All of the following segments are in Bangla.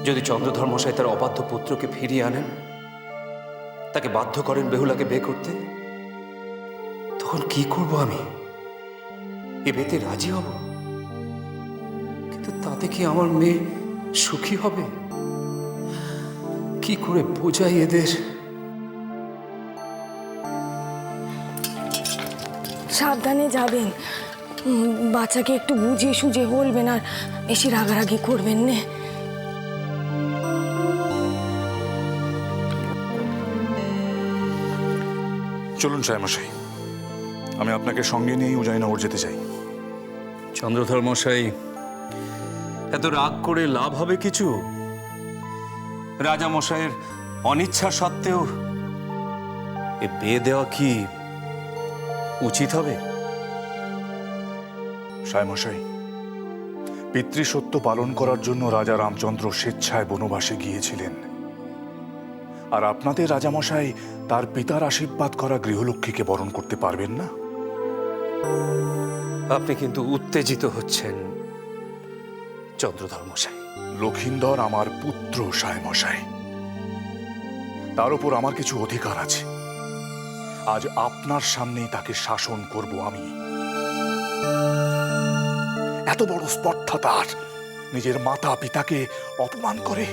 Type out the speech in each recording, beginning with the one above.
যদি চন্দ্রধর মশাই তার অবাধ্য পুত্রকে ফিরিয়ে আনেন, তাকে বাধ্য করেন বেহুলাকে বিয়ে করতে, তখন কি করব আমি? এ বিয়েতে রাজি হব, কিন্তু তাতে কি আমার মেয়ে সুখী হবে? কি করে বোঝাই এদের? সাবধানে যাবেন, বাচ্চাকে একটু বুঝিয়ে সুঝিয়ে বলবেন, আর বেশি রাগারাগি করবেন না। চলুন সাহেবমশাই, আমি আপনাকে সঙ্গে নিয়েই উদয়নগর যেতে চাই। চন্দ্রধর মশাই, এত রাগ করে লাভ হবে কিছু? রাজা মশাইয়ের অনিচ্ছা সত্ত্বেও এ বিয়ে দেওয়া কি উচিত হবে? সাহেবমশাই, পিতৃসত্য পালন করার জন্য রাজা রামচন্দ্র স্বেচ্ছায় বনবাসে গিয়েছিলেন, আর আপনাদের রাজামশাই তার পিতার আশীর্বাদ করা গৃহলক্ষ্মীকে বরণ করতে পারবেন না? আপনি কিন্তু উত্তেজিত হচ্ছেন চন্দ্রধর মশাই। লক্ষিন্দর আমার পুত্র সাহেবমশাই, তার উপর আমার কিছু অধিকার আছে। আজ আপনার সামনেই তাকে শাসন করব আমি। এত বড় স্পর্ধা তার, নিজের মাতা পিতাকে অপমান করে।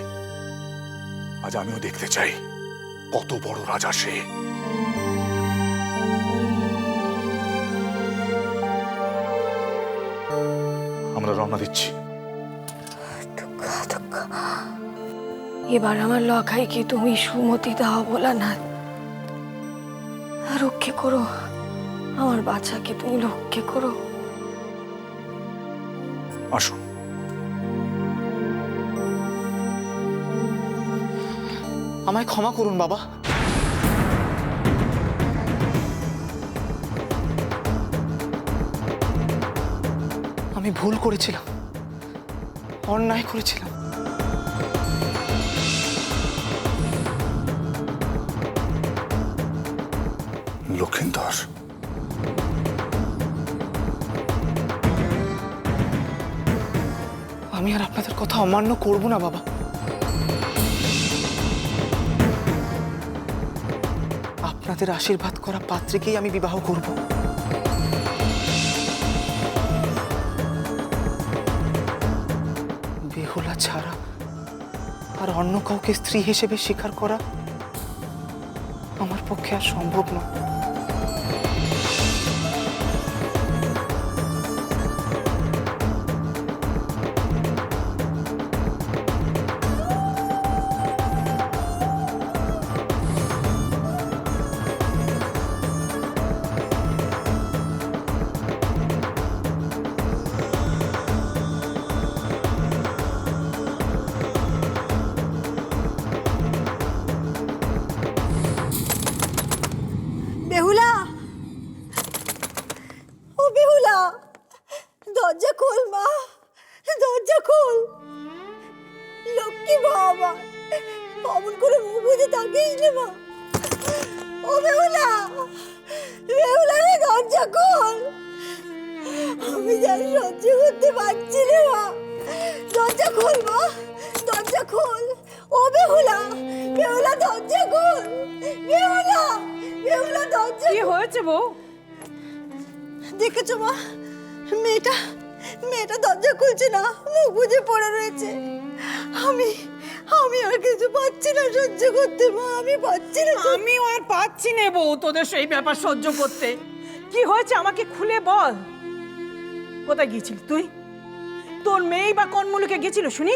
আজ আমিও দেখতে চাই কত বড় রাজা সে। আমরা রওনা দিচ্ছি। এবার আমার লখাইকে তুমি সুমতি দাও বলা না, রক্ষে করো আমার বাচ্চাকে, তুমি রক্ষে করো। আসুন। আমায় ক্ষমা করুন বাবা। আমি ভুল করেছিলাম, অন্যায় করেছিলাম। লক্ষিন্দর, আমি আর আপনাদের কথা অমান্য করব না বাবা। আপনাদের আশীর্বাদ করা পাত্রীকেই আমি বিবাহ করব। বেহুলা ছাড়া আর অন্য কাউকে স্ত্রী হিসেবে স্বীকার করা আমার পক্ষে আর সম্ভব নয়। বেহুলা, ও বেহুলা, দরজা খোল মা, দরজা খোল। লক্ষ্মী বাবা, অমন করে মুখ বুঝে তাকিস না মা। ও বেহুলা, বেহুলা রে, দরজা খোল। আমি জানি সহ্য করতে পারছি না মা, দরজা খোল মা, দরজা খোল। ও বেহুলা, বেহুলা দরজা খোল। বেহুলা, বেহুলা দরজা। কি হয়েছে বউ? দেখেছো মা, মেয়েটা দরজা খুলছে না, মুখ বুজে পড়ে রয়েছে। আমি আর কিছু পাচ্ছি না সহ্য করতে মা, আমি পাচ্ছি না। আমিও আর পাচ্ছি না বউ তোদের সেই ব্যাপার সহ্য করতে। কি হয়েছে আমাকে খুলে বল। কোথায় গিয়েছিলি তুই? তোর মেয়ে বা কোন মুলুকে গেছিল শুনি?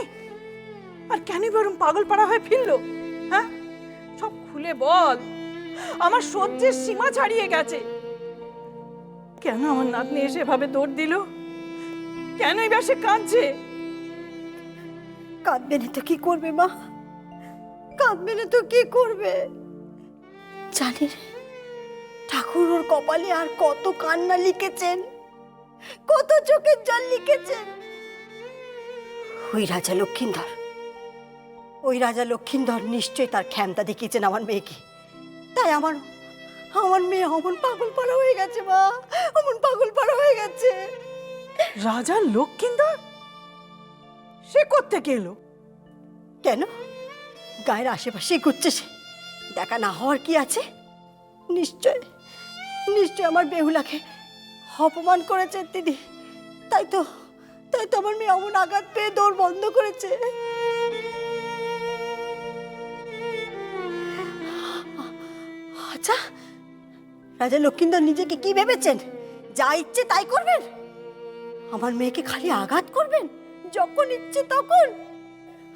আর কেন বরং পাগল পাড়া হয়ে ফিরলো? হ্যাঁ, সব খুলে বল। আমার সহ্যের সীমা ছাড়িয়ে গেছে। কেন আমার নাতনি এসে এভাবে দৌড় দিল? কেন এবার সে কাঁদছে? কাঁদবে না তো কি করবে মা, কাঁদবে না তো কি করবে? জানি রে, ঠাকুর ওর কপালে আর কত কান্না লিখেছেন, কত চোখের জল লিখেছেন। ওই রাজা লক্ষিন্দর নিশ্চয়ই তার ক্ষমতা দেখিয়েছেন আমার মেয়েকে। তাই আমার মেয়ে অমন পাগল পাড়া হয়ে গেছে মা, অমন পাগল পাড়া হয়ে গেছে। রাজা লক্ষিন্দর? সে কোত্থেকে এলো? কেন গায়ের আশেপাশেই ঘুরছে সে? দেখা না হওয়ার কি আছে? নিশ্চয় নিশ্চয় আমার বেহুলাকে অপমান করেছে দিদি। তাই তো আমার মেয়ে অমন আঘাত পেয়ে দৌড় বন্ধ করেছে। আচ্ছা, রাজা লক্ষ্মীন্দর নিজেকে কি ভেবেছেন? যা ইচ্ছে তাই করবেন? আমার মেয়েকে খালি আঘাত করবেন যখন ইচ্ছে তখন?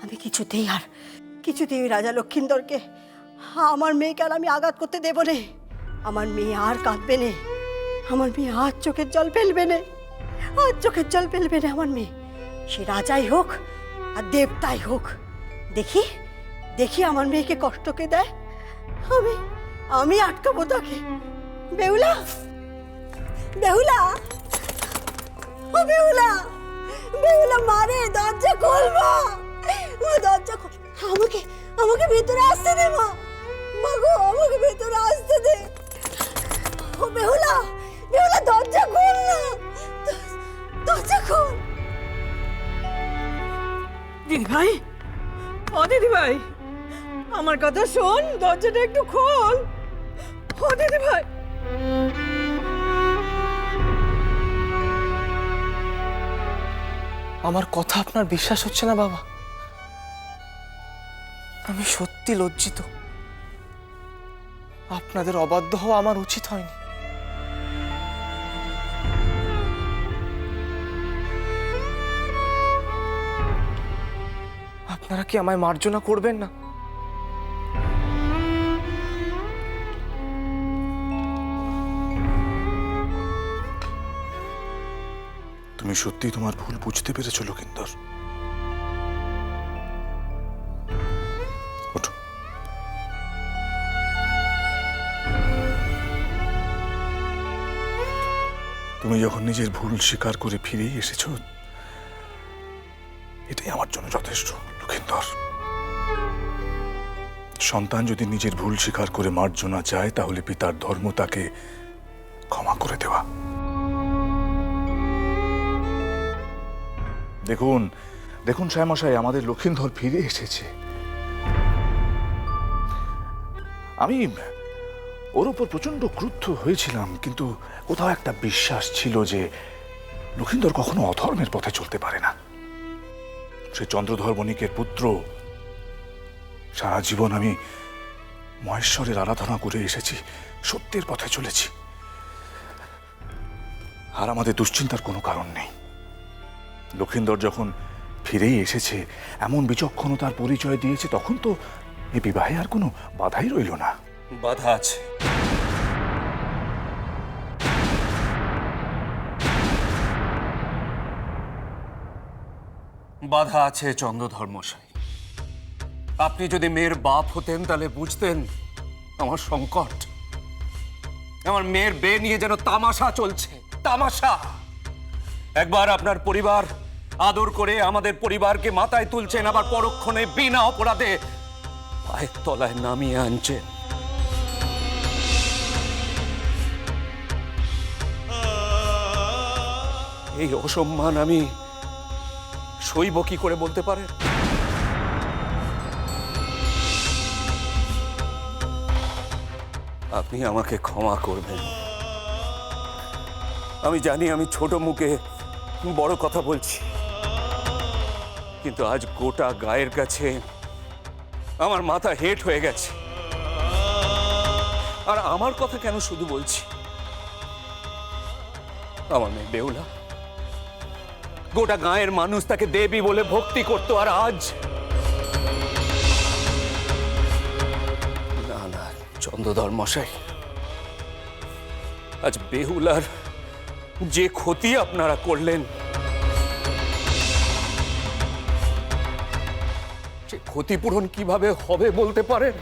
আমি কিছুতেই ওই রাজা লক্ষ্মীন্দরকে আমার মেয়েকে আর আমি আঘাত করতে দেব না। আমার মেয়ে আর কাঁদবে না, আমার মেয়ে আর চোখের জল ফেলবে না, আমার মেয়ে। সে রাজাই হোক আর দেবতাই হোক, দেখি আমার মেয়েকে কষ্টকে দেয়। আমি আটকাবো তাকে। বেহুলা, ও বেহুলা মারে, দরজা খোল মা, দরজা খোল। আমাকে ভেতরে আসতে দে মা, গো আমাকে ভেতরে আসতে দে। ও বেহুলা, দরজা খোল না, দরজা খোল। দিদি ভাই, ও দিদি ভাই, আমার কথা শোন, দরজাটা একটু খোল। ও দিদি ভাই, আমার কথা আপনার বিশ্বাস হচ্ছে না বাবা? আমি সত্যি লজ্জিত। আপনাদের অবাধ্য হওয়া আমার উচিত হয়নি। আপনারা কি আমায় মার্জনা করবেন না? তুমি সত্যি তোমার ভুল বুঝতে পেরেছো লক্ষিন্দর? ওঠো। তুমি যখন নিজের ভুল স্বীকার করে ফিরেই এসেছো, এটাই আমার জন্য যথেষ্ট লক্ষিন্দর। সন্তান যদি নিজের ভুল স্বীকার করে মার্জনা চায়, তাহলে পিতার ধর্ম তাকে ক্ষমা করে দেওয়া। দেখুন সাহেবমশাই, আমাদের লক্ষিন্দর ফিরে এসেছে। আমি ওর উপর প্রচন্ড ক্রুদ্ধ হয়েছিলাম, কিন্তু কোথাও একটা বিশ্বাস ছিল যে লক্ষিন্দর কখনো অধর্মের পথে চলতে পারে না। সে চন্দ্রধর বণিকের পুত্র। সারা জীবন আমি মহেশ্বরের আরাধনা করে এসেছি, সত্যের পথে চলেছি, আর আমাদের দুশ্চিন্তার কোনো কারণ নেই। লক্ষিন্দর যখন ফিরেই এসেছে, এমন বিচক্ষণতার পরিচয় দিয়েছে, তখন তো এই বিবাহে আর কোনো বাধাই রইল না। বাধা আছে। বাধা আছে চন্দ্রধর মশাই। আপনি যদি মেয়ের বাপ হতেন তাহলে বুঝতেন আমার সংকট। আমার মেয়ের বিয়ে নিয়ে যেন তামাশা চলছে, তামাশা। একবার আপনার পরিবার আদর করে আমাদের পরিবারকে মাথায় তুলছেন, আবার পরক্ষণে বিনা অপরাধে পায়ের তলায় নামিয়ে আনছেন। এই অসম্মান আমি সইব কি করে বলতে পারেন? আপনি আমাকে ক্ষমা করবেন। আমি জানি আমি ছোট মুখে বড় কথা বলছি, কিন্তু আজ গোটা গায়ের কাছে আমার মাথা হেট হয়ে গেছে। আর আমার কথা কেন শুধু বলছি, আমার মেয়ে বেহুলা, গোটা গায়ের মানুষ তাকে দেবী বলে ভক্তি করত, আর আজ না না চন্দ্রধর মশাই, আজ বেহুলার যে ক্ষতি আপনারা করলেন, সে ক্ষতিপূরণ কিভাবে হবে বলতে পারেন?